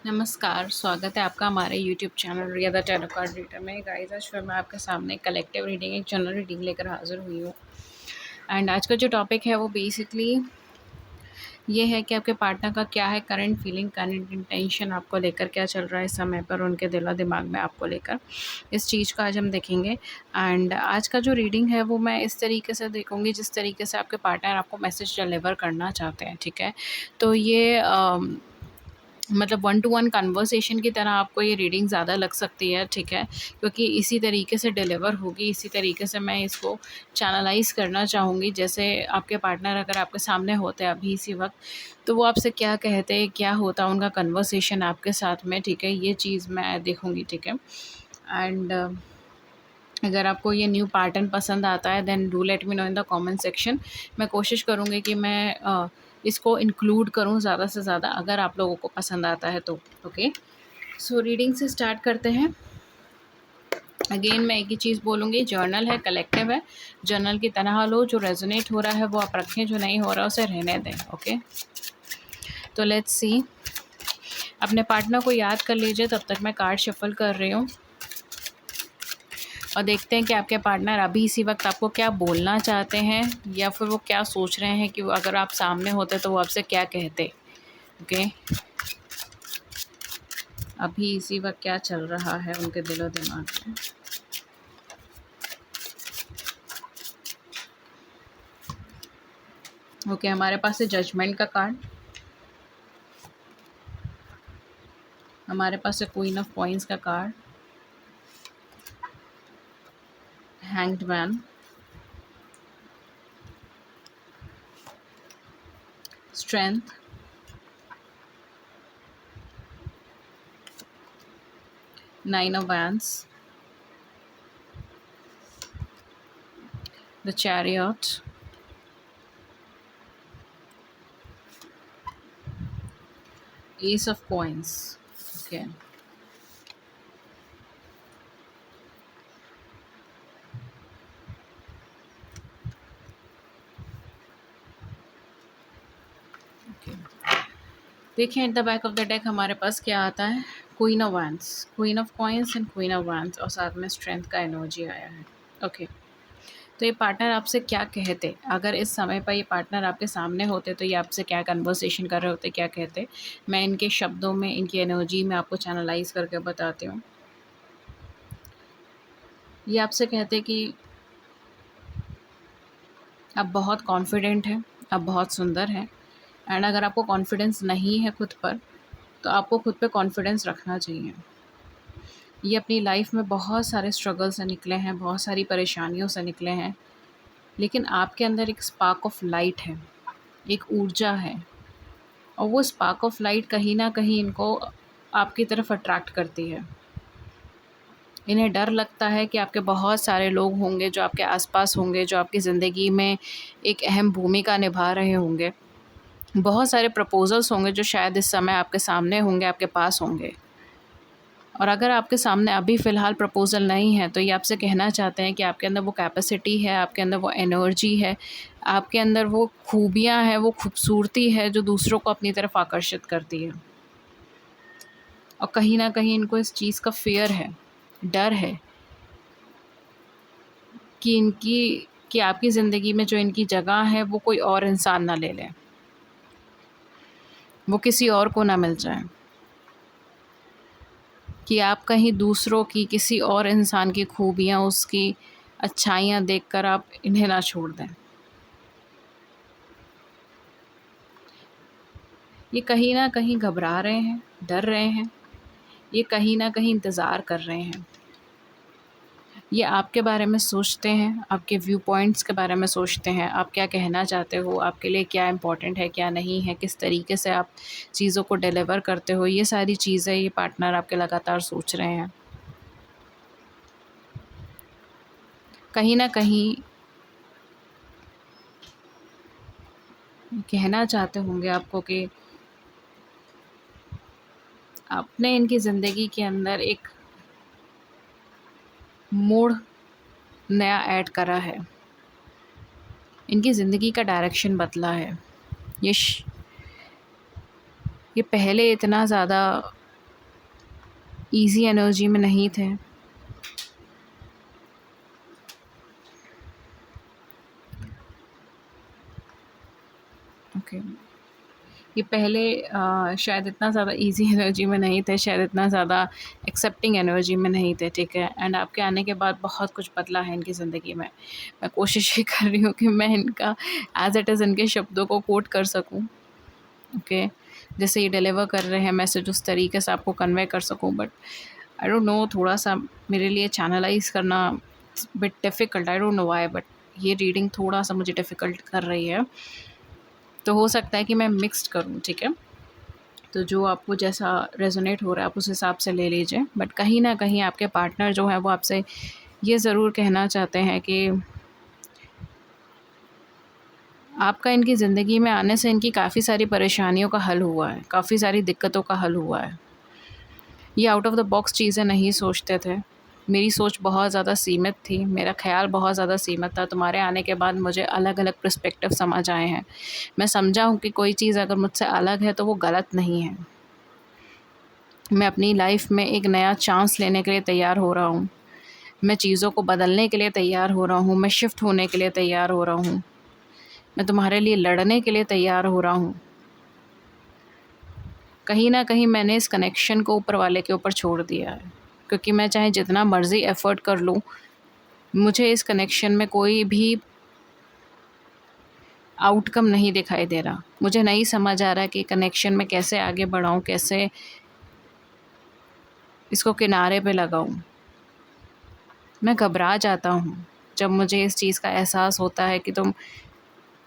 नमस्कार, स्वागत है आपका हमारे YouTube channel Riya the tarot card reader में। गाइस, आज फिर मैं आपके सामने कलेक्टिव रीडिंग, एक जनरल रीडिंग लेकर हाजिर हुई हूँ। एंड आज का जो टॉपिक है वो बेसिकली ये है कि आपके पार्टनर का क्या है करंट फीलिंग, करंट इंटेंशन, आपको लेकर क्या चल रहा है इस समय पर, उनके दिल और दिमाग में आपको लेकर। इस चीज़ का आज हम देखेंगे। एंड आज का जो रीडिंग है वो मैं इस तरीके से देखूँगी जिस तरीके से आपके पार्टनर आपको मैसेज डिलीवर करना चाहते हैं, ठीक है? तो ये मतलब वन टू वन कन्वर्सेशन की तरह आपको ये रीडिंग ज़्यादा लग सकती है, ठीक है? क्योंकि इसी तरीके से डिलीवर होगी, इसी तरीके से मैं इसको चैनलाइज़ करना चाहूँगी। जैसे आपके पार्टनर अगर आपके सामने होते हैं अभी इसी वक़्त, तो वो आपसे क्या कहते हैं, क्या होता है उनका कन्वर्सेशन आपके साथ में, ठीक है? ये चीज़ मैं देखूँगी, ठीक है? एंड अगर आपको ये न्यू पैटर्न पसंद आता है then do let me know in the comment section. मैं कोशिश करूँगी कि मैं इसको इंक्लूड करूँ ज़्यादा से ज़्यादा, अगर आप लोगों को पसंद आता है तो। ओके, सो रीडिंग से स्टार्ट करते हैं। अगेन मैं एक ही चीज़ बोलूँगी, जर्नल है, कलेक्टिव है, जर्नल की तरह लो। जो रेजोनेट हो रहा है वो आप रखें, जो नहीं हो रहा उसे रहने दें। ओके, तो लेट्स सी। अपने पार्टनर को याद कर लीजिए, तब तक मैं कार्ड शफल कर रही हूँ और देखते हैं कि आपके पार्टनर अभी इसी वक्त आपको क्या बोलना चाहते हैं, या फिर वो क्या सोच रहे हैं कि अगर आप सामने होते तो वो आपसे क्या कहते। ओके, अभी इसी वक्त क्या चल रहा है उनके दिलो दिमाग में। ओके, हमारे पास है जजमेंट का कार्ड, हमारे पास है क्वीन ऑफ कॉइंस का card, hanged man, strength, nine of wands, the chariot, ace of coins. Okay, देखिए at the back of the deck हमारे पास क्या आता है, queen of wands, queen of coins and queen of wands, और साथ में स्ट्रेंथ का एनर्जी आया है। ओके, तो ये पार्टनर आपसे क्या कहते, अगर इस समय पर ये पार्टनर आपके सामने होते तो ये आपसे क्या कन्वर्सेशन कर रहे होते, क्या कहते, मैं इनके शब्दों में, इनकी एनर्जी में आपको चैनलाइज करके बताती हूँ। ये आपसे कहते कि आप बहुत कॉन्फिडेंट हैं, आप बहुत सुंदर हैं। एंड अगर आपको कॉन्फिडेंस नहीं है खुद पर, तो आपको खुद पे कॉन्फिडेंस रखना चाहिए। ये अपनी लाइफ में बहुत सारे स्ट्रगल से निकले हैं, बहुत सारी परेशानियों से निकले हैं, लेकिन आपके अंदर एक स्पार्क ऑफ लाइट है, एक ऊर्जा है, और वो स्पार्क ऑफ लाइट कहीं ना कहीं इनको आपकी तरफ अट्रैक्ट करती है। इन्हें डर लगता है कि आपके बहुत सारे लोग होंगे जो आपके आसपास होंगे, जो आपकी ज़िंदगी में एक अहम भूमिका निभा रहे होंगे। बहुत सारे प्रपोजल्स होंगे जो शायद इस समय आपके सामने होंगे, आपके पास होंगे। और अगर आपके सामने अभी फ़िलहाल प्रपोज़ल नहीं है, तो ये आपसे कहना चाहते हैं कि आपके अंदर वो कैपेसिटी है, आपके अंदर वो एनर्जी है, आपके अंदर वो खूबियाँ हैं, वो खूबसूरती है जो दूसरों को अपनी तरफ आकर्षित करती है। और कहीं न कहीं इनको इस चीज़ का फ़ियर है, डर है कि आपकी ज़िंदगी में जो इनकी जगह है वो कोई और इंसान ना ले ले, वो किसी और को ना मिल जाए, कि आप कहीं दूसरों की, किसी और इंसान की खूबियाँ, उसकी अच्छाइयाँ देखकर आप इन्हें ना छोड़ दें। ये कहीं न कहीं घबरा रहे हैं, डर रहे हैं, ये कहीं न कहीं इंतज़ार कर रहे हैं। ये आपके बारे में सोचते हैं, आपके व्यू पॉइंट्स के बारे में सोचते हैं, आप क्या कहना चाहते हो, आपके लिए क्या इम्पोर्टेंट है, क्या नहीं है, किस तरीके से आप चीज़ों को डिलीवर करते हो, ये सारी चीज़ें ये पार्टनर आपके लगातार सोच रहे हैं। कहीं न कहीं कहना चाहते होंगे आपको कि आपने इनकी ज़िंदगी के अंदर एक मोड़ नया ऐड करा है, इनकी ज़िंदगी का डायरेक्शन बदला है। ये पहले इतना ज़्यादा ईज़ी एनर्जी में नहीं थे। ओके, ये पहले शायद इतना ज़्यादा ईज़ी एनर्जी में नहीं थे, शायद इतना ज़्यादा एक्सेप्टिंग एनर्जी में नहीं थे, ठीक है? एंड आपके आने के बाद बहुत कुछ बदला है इनकी ज़िंदगी में। मैं कोशिश ही कर रही हूँ कि मैं इनका एज़ इट इज़ इनके शब्दों को कोट कर सकूँ, ओके? जैसे ये डिलीवर कर रहे हैं मैसेज उस तरीके से आपको कन्वे कर सकूँ, बट आई डोंट नो, थोड़ा-सा मेरे लिए चैनलाइज़ करना bit difficult, I don't know why, but ये रीडिंग थोड़ा-सा मुझे डिफ़िकल्ट कर रही है। तो हो सकता है कि मैं मिक्स्ड करूँ, ठीक है? तो जो आपको जैसा रेज़ोनेट हो रहा है आप उस हिसाब से ले लीजिए। बट कहीं न कहीं आपके पार्टनर जो हैं वो आपसे ये ज़रूर कहना चाहते हैं कि आपका इनकी ज़िंदगी में आने से इनकी काफ़ी सारी परेशानियों का हल हुआ है, काफ़ी सारी दिक्कतों का हल हुआ है। ये आउट ऑफ़ द बॉक्स चीज़ें नहीं सोचते थे। मेरी सोच बहुत ज़्यादा सीमित थी, मेरा ख़्याल बहुत ज़्यादा सीमित था। तुम्हारे आने के बाद मुझे अलग-अलग पर्सपेक्टिव समझ आए हैं। मैं समझा हूँ कि कोई चीज़ अगर मुझसे अलग है तो वो गलत नहीं है। मैं अपनी लाइफ़ में एक नया चांस लेने के लिए तैयार हो रहा हूँ। मैं चीज़ों को बदलने के लिए तैयार हो रहा हूँ, मैं शिफ्ट होने के लिए तैयार हो रहा हूँ। मैं तुम्हारे लिए लड़ने के लिए तैयार हो रहा हूँ। कहीं न कहीं मैंने इस कनेक्शन को ऊपर वाले के ऊपर छोड़ दिया है, क्योंकि मैं चाहे जितना मर्ज़ी एफ़र्ट कर लूँ, मुझे इस कनेक्शन में कोई भी आउटकम नहीं दिखाई दे रहा। मुझे नहीं समझ आ रहा कि कनेक्शन में कैसे आगे बढ़ाऊँ, कैसे इसको किनारे पे लगाऊँ। मैं घबरा जाता हूँ, जब मुझे इस चीज़ का एहसास होता है कि तुम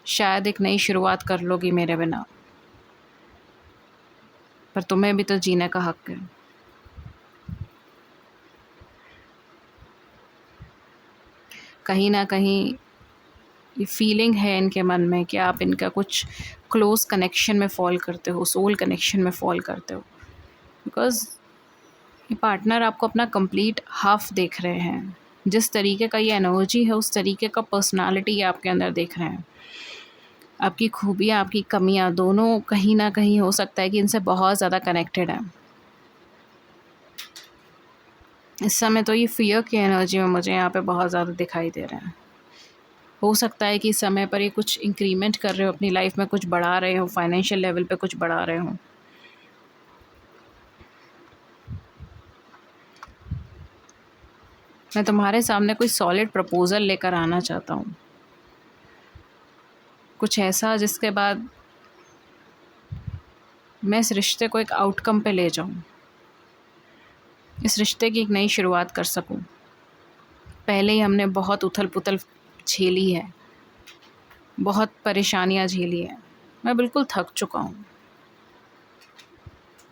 शायद एक नई शुरुआत कर लोगी मेरे बिना, पर तुम्हें भी तो जीने का हक़ है। कहीं न कहीं ये फीलिंग है इनके मन में कि आप इनका कुछ क्लोज़ कनेक्शन में फ़ॉल करते हो, सोल कनेक्शन में फ़ॉल करते हो। बिकॉज़ ये पार्टनर आपको अपना कंप्लीट हाफ़ देख रहे हैं। जिस तरीके का ये एनर्जी है, उस तरीके का पर्सनैलिटी ये आपके अंदर देख रहे हैं। आपकी खूबियाँ, आपकी कमियाँ दोनों कहीं न कहीं हो सकता है कि इनसे बहुत ज़्यादा कनेक्टेड हैं। इस समय तो ये फ़ियर की एनर्जी में मुझे यहाँ पे बहुत ज़्यादा दिखाई दे रहे हैं। हो सकता है कि इस समय पर ये कुछ इंक्रीमेंट कर रहे हो अपनी लाइफ़ में, कुछ बढ़ा रहे हो, फाइनेंशियल लेवल पे कुछ बढ़ा रहे हो। मैं तुम्हारे सामने कोई सॉलिड प्रपोज़ल लेकर आना चाहता हूँ। कुछ ऐसा जिसके बाद मैं इस रिश्ते को एक आउटकम पे ले जाऊँ। इस रिश्ते की एक नई शुरुआत कर सकूँ। पहले ही हमने बहुत उथल-पुथल झेली है, बहुत परेशानियाँ झेली हैं। मैं बिल्कुल थक चुका हूँ।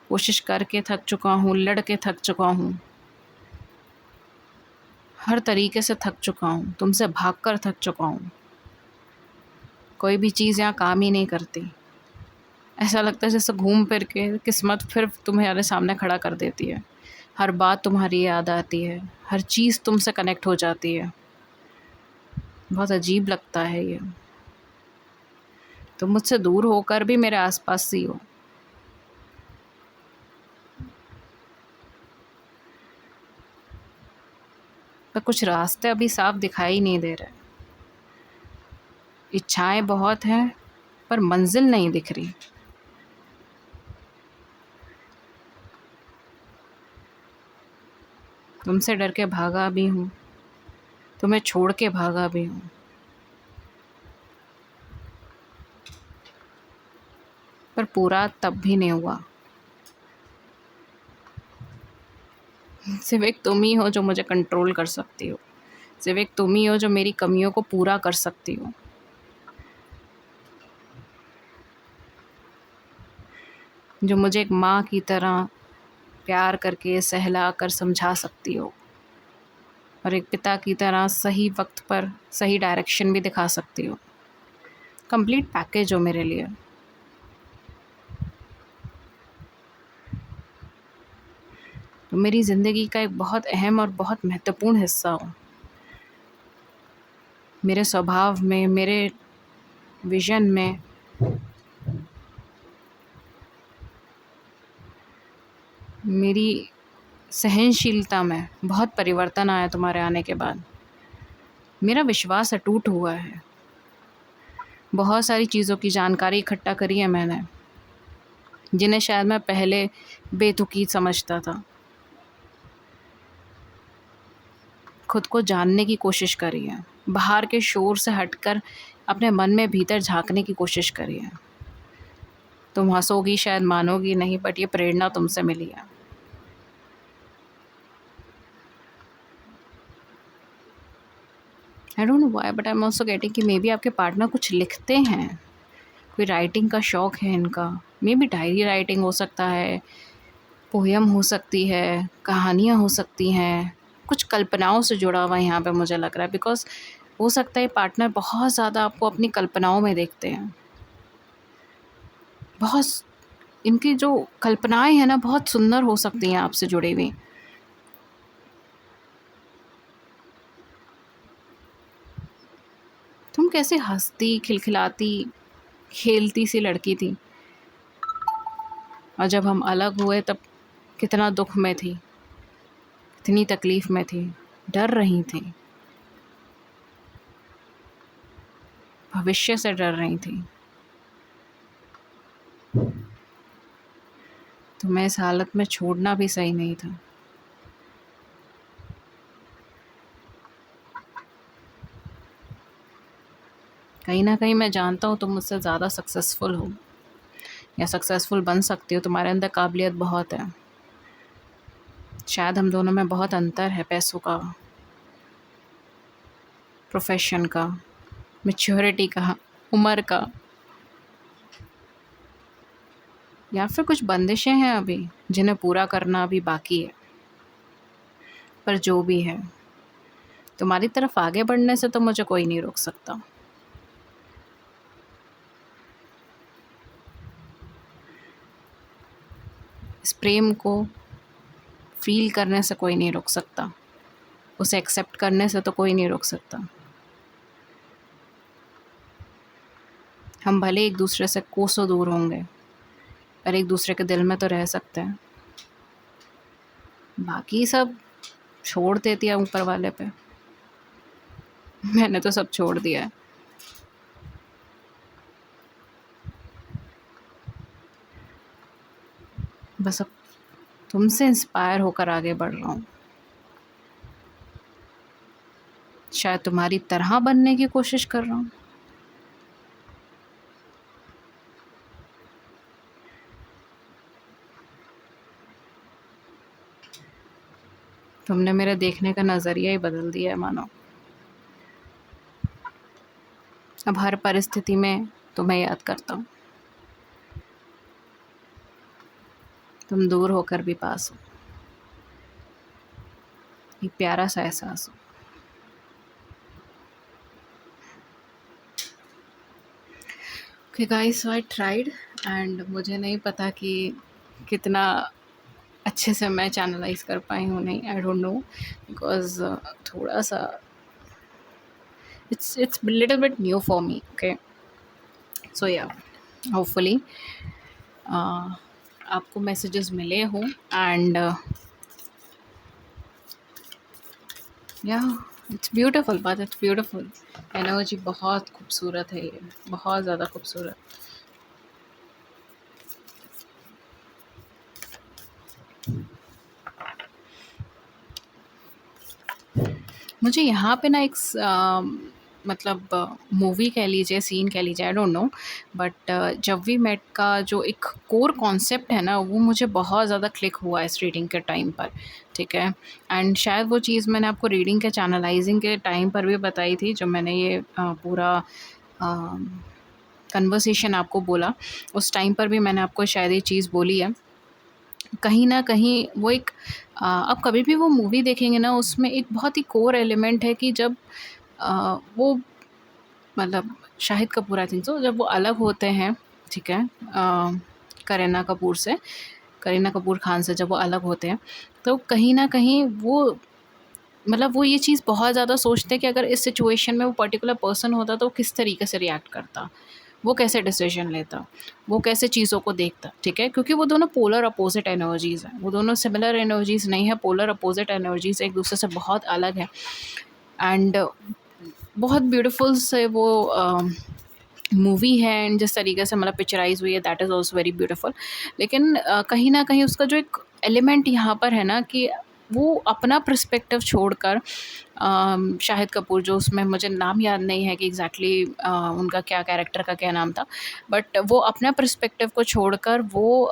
कोशिश करके थक चुका हूँ, लड़ के थक चुका हूँ। हर तरीके से थक चुका हूँ, तुमसे भागकर थक चुका हूँ। कोई भी चीज़ यहाँ काम ही नहीं करती। ऐसा लगता है जैसे घूम फिर के किस्मत फिर तुम्हारे सामने खड़ा कर देती है। हर बात तुम्हारी याद आती है, हर चीज़ तुमसे कनेक्ट हो जाती है। बहुत अजीब लगता है ये। तुम मुझसे दूर होकर भी मेरे आस-पास सी हो। पर कुछ रास्ते अभी साफ दिखाई नहीं दे रहे। इच्छाएँ बहुत हैं, पर मंज़िल नहीं दिख रही। तुमसे डर के भागा भी हूँ, तुम्हें छोड़ के भागा भी हूँ। पर पूरा तब भी नहीं हुआ। सिर्फ़ एक तुम ही हो जो मुझे कंट्रोल कर सकती हो। सिर्फ़ एक तुम ही हो जो मेरी कमियों को पूरा कर सकती हो। जो मुझे एक माँ की तरह प्यार करके, सहला कर समझा सकती हो, और एक पिता की तरह सही वक़्त पर सही डायरेक्शन भी दिखा सकती हो। कंप्लीट पैकेज हो मेरे लिए। तो मेरी ज़िंदगी का एक बहुत अहम और बहुत महत्वपूर्ण हिस्सा हो। मेरे स्वभाव में, मेरे विज़न में, मेरी सहनशीलता में बहुत परिवर्तन आया तुम्हारे आने के बाद। मेरा विश्वास अटूट हुआ है। बहुत सारी चीज़ों की जानकारी इकट्ठा करी है मैंने, जिन्हें शायद मैं पहले बेतुकी समझता था। खुद को जानने की कोशिश करी है, बाहर के शोर से हटकर अपने मन में भीतर झाँकने की कोशिश करी है। तुम हँसोगी, शायद मानोगी नहीं, बट ये प्रेरणा तुमसे मिली है। I don't know why, but I am also getting कि मे बी आपके पार्टनर कुछ लिखते हैं, कोई राइटिंग का शौक़ है इनका। मे बी डायरी राइटिंग हो सकता है, पोएम हो सकती है, कहानियाँ हो सकती हैं, कुछ कल्पनाओं से जुड़ा हुआ यहाँ पे मुझे लग रहा है। बिकॉज़ हो सकता है पार्टनर बहुत ज़्यादा आपको अपनी कल्पनाओं में देखते हैं। बहुत इनकी जो कल्पनाएँ हैं ना, बहुत सुंदर हो सकती हैं आपसे जुड़ी हुई। तुम कैसे हँसती, खिलखिलाती, खेलती सी लड़की थी, और जब हम अलग हुए तब कितना दुःख में थी, कितनी तकलीफ़ में थी, डर रही थी, भविष्य से डर रही थी। तुम्हें इस हालत में छोड़ना भी सही नहीं था। कहीं न कहीं मैं जानता हूँ तुम मुझसे ज़्यादा सक्सेसफुल हो, या सक्सेसफुल बन सकती हो, तुम्हारे अंदर काबिलियत बहुत है। शायद हम दोनों में बहुत अंतर है, पैसों का, प्रोफ़ेशन का, मैच्योरिटी का, उम्र का, या फिर कुछ बंदिशें हैं अभी जिन्हें पूरा करना अभी बाकी है। पर जो भी है, तुम्हारी तरफ आगे बढ़ने से तो मुझे कोई नहीं रोक सकता। इस प्रेम को फ़ील करने से कोई नहीं रोक सकता, उसे एक्सेप्ट करने से तो कोई नहीं रोक सकता। हम भले एक दूसरे से कोसों दूर होंगे, पर एक दूसरे के दिल में तो रह सकते हैं। बाकी सब छोड़ देती है ऊपर वाले पे। मैंने तो सब छोड़ दिया है। बस अब तुमसे इंस्पायर होकर आगे बढ़ रहा हूँ। शायद तुम्हारी तरह बनने की कोशिश कर रहा हूँ। तुमने मेरे देखने का नज़रिया ही बदल दिया है मानो। अब हर परिस्थिति में तुम्हें याद करता हूँ। तुम दूर होकर भी पास हो। एक प्यारा सा एहसास हो। Okay guys, so I tried, and मुझे नहीं पता कि कितना अच्छे से मैं चैनलाइज़ कर पाई हूँ, नहीं, आई डोंट नो, बिकॉज़ थोड़ा सा it's little bit new for me. Okay, so yeah, hopefully आपको मैसेजेस मिले हों, एंड या it's beautiful, but it's beautiful energy. बहुत खूबसूरत है ये, बहुत ज़्यादा खूबसूरत। मुझे यहाँ पे ना एक मतलब मूवी कह लीजिए, सीन कह लीजिए, आई डोंट नो, बट जब वी मेट का जो एक कोर कॉन्सेप्ट है ना, वो मुझे बहुत ज़्यादा क्लिक हुआ इस रीडिंग के टाइम पर, ठीक है। एंड शायद वो चीज़ मैंने आपको रीडिंग के चैनलाइजिंग के टाइम पर भी बताई थी, जब मैंने ये पूरा कन्वर्सेशन आपको बोला, उस टाइम पर भी मैंने आपको शायद ये चीज़ बोली है। कहीं न कहीं वो एक आप कभी भी वो मूवी देखेंगे ना, उसमें एक बहुत ही कोर एलिमेंट है कि जब वो मतलब Shahid Kapoor, I think so, जब वो अलग होते हैं, ठीक है, करीना कपूर खान से जब वो अलग होते हैं, तो कहीं न कहीं वो मतलब वो ये चीज़ बहुत ज़्यादा सोचते हैं कि अगर इस सिचुएशन में वो पर्टिकुलर पर्सन होता तो वो किस तरीके से रिएक्ट करता। वो कैसे डिसीजन लेता, वो कैसे चीज़ों को देखता, ठीक है? क्योंकि वो दोनों पोलर अपोजिट एनर्जीज़ हैं, वो दोनों सिमिलर एनर्जीज़ नहीं है, पोलर अपोजिट एनर्जीज़ एक दूसरे से बहुत अलग है। एंड बहुत ब्यूटीफुल से वो मूवी है, एंड जिस तरीके से मतलब पिक्चराइज़ हुई है that is also very beautiful. लेकिन कहीं न कहीं उसका जो एक एलिमेंट यहाँ पर है ना कि वो अपना पर्सपेक्टिव छोड़कर शाहिद कपूर, जो उसमें मुझे नाम याद नहीं है कि एग्ज़ैक्टली उनका क्या कैरेक्टर का क्या नाम था, बट वो अपना पर्सपेक्टिव को छोड़कर वो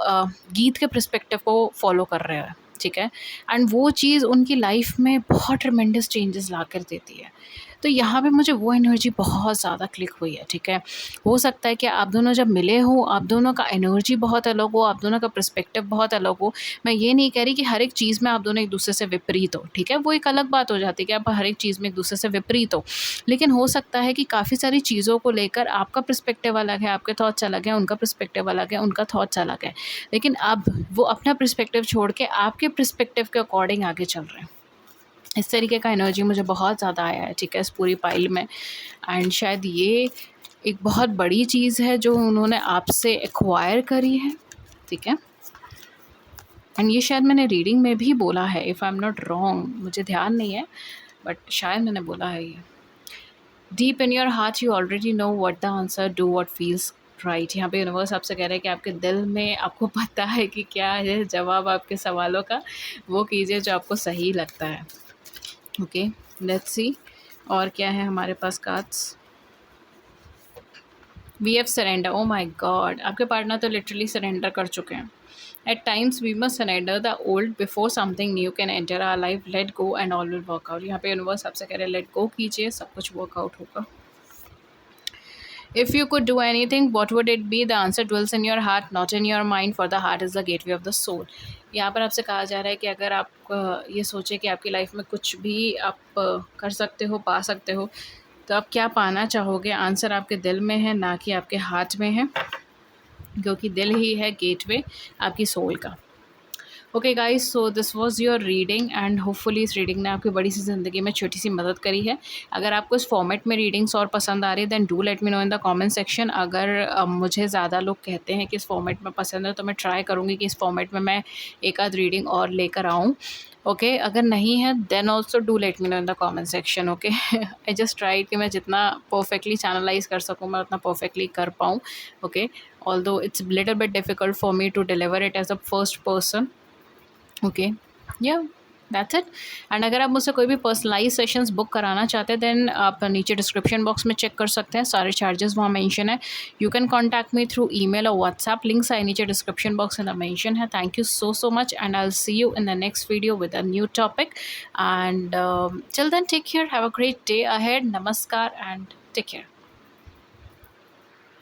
गीत के पर्सपेक्टिव को फ़ॉलो कर रहे हैं, ठीक है? एंड वो चीज़ उनकी लाइफ़ में बहुत ट्रेमेंडस चेंजेस ला कर देती है। तो यहाँ पे मुझे वो एनर्जी बहुत ज़्यादा क्लिक हुई है, ठीक है? हो सकता है कि आप दोनों जब मिले हो, आप दोनों का एनर्जी बहुत अलग हो, आप दोनों का पर्सपेक्टिव बहुत अलग हो। मैं ये नहीं कह रही कि हर एक चीज़ में आप दोनों एक-दूसरे से विपरीत हो, ठीक है? वो एक अलग बात हो जाती है कि आप हर एक चीज़ में एक-दूसरे से विपरीत हो। लेकिन हो सकता है कि काफ़ी सारी चीज़ों को लेकर आपका पर्सपेक्टिव अलग है, आपके थॉट्स अलग हैं, उनका पर्सपेक्टिव अलग है, उनका थॉट्स अलग है। लेकिन अब वो अपना पर्सपेक्टिव छोड़ के आपके पर्सपेक्टिव के अकॉर्डिंग आगे चल रहे हैं। इस तरीके का एनर्जी मुझे बहुत ज़्यादा आया है, ठीक है, इस पूरी पाइल में। एंड शायद ये एक बहुत बड़ी चीज़ है जो उन्होंने आपसे एक्वायर करी है, ठीक है? एंड ये शायद मैंने रीडिंग में भी बोला है, if I am not wrong, मुझे ध्यान नहीं है, बट शायद मैंने बोला है ये। Deep in your heart you already know what the answer, do what feels right. यहाँ पे यूनिवर्स आपसे कह रहा है कि आपके दिल में आपको पता है कि क्या है जवाब आपके सवालों का, वो कीजिए जो आपको सही लगता है। ओके, लेट्स सी और क्या है हमारे पास cards. We have surrender, oh my god, आपके पार्टनर तो लिटरली सरेंडर कर चुके हैं। At times we must surrender the old before something new can enter our life, let go and all will work out. यहाँ पे universe आपसे कह रहे हैं लेट गो कीजिए, सब कुछ वर्कआउट होगा। If you could do anything, what would it be? The answer dwells in your heart, not in your mind, for the heart is the gateway of the soul. यहाँ पर आपसे कहा जा रहा है कि अगर आप ये सोचें कि आपकी लाइफ में कुछ भी आप कर सकते हो, पा सकते हो, तो आप क्या पाना चाहोगे? आंसर आपके दिल में है, ना कि आपके हाथ में है, क्योंकि दिल ही है गेटवे आपकी सोल का। Okay guys, so this was your reading and hopefully इस रीडिंग ने आपकी बड़ी सी ज़िंदगी में छोटी सी मदद करी है। अगर आपको इस फॉर्मेट में रीडिंग्स और पसंद आ रही है then do let me know in the comment section. अगर मुझे ज़्यादा लोग कहते हैं कि इस फॉर्मेट में पसंद है तो मैं ट्राई करूँगी कि इस फॉर्मेट में मैं एक आध रीडिंग और लेकर आऊँ। ओके, अगर नहीं है then also do let me know in the comment section. Okay, I just try कि मैं जितना परफेक्टली चैनलाइज कर सकूँ मैं उतना परफेक्टली कर पाऊँ। Okay, although it's little bit difficult for me to deliver it as a first person. Okay, yeah that's it. And अगर आप मुझसे कोई भी पर्सनलाइज सेशंस बुक कराना चाहते हैं देन आप नीचे डिस्क्रिप्शन बॉक्स में चेक कर सकते हैं, सारे चार्जेस वहाँ मेंशन है। You can contact me through email और व्हाट्सएप, लिंक्स आए नीचे डिस्क्रिप्शन बॉक्स में मेंशन है। Thank you so much and I will see you in the next video with a new topic and till then take care, have a great day ahead, नमस्कार and take care.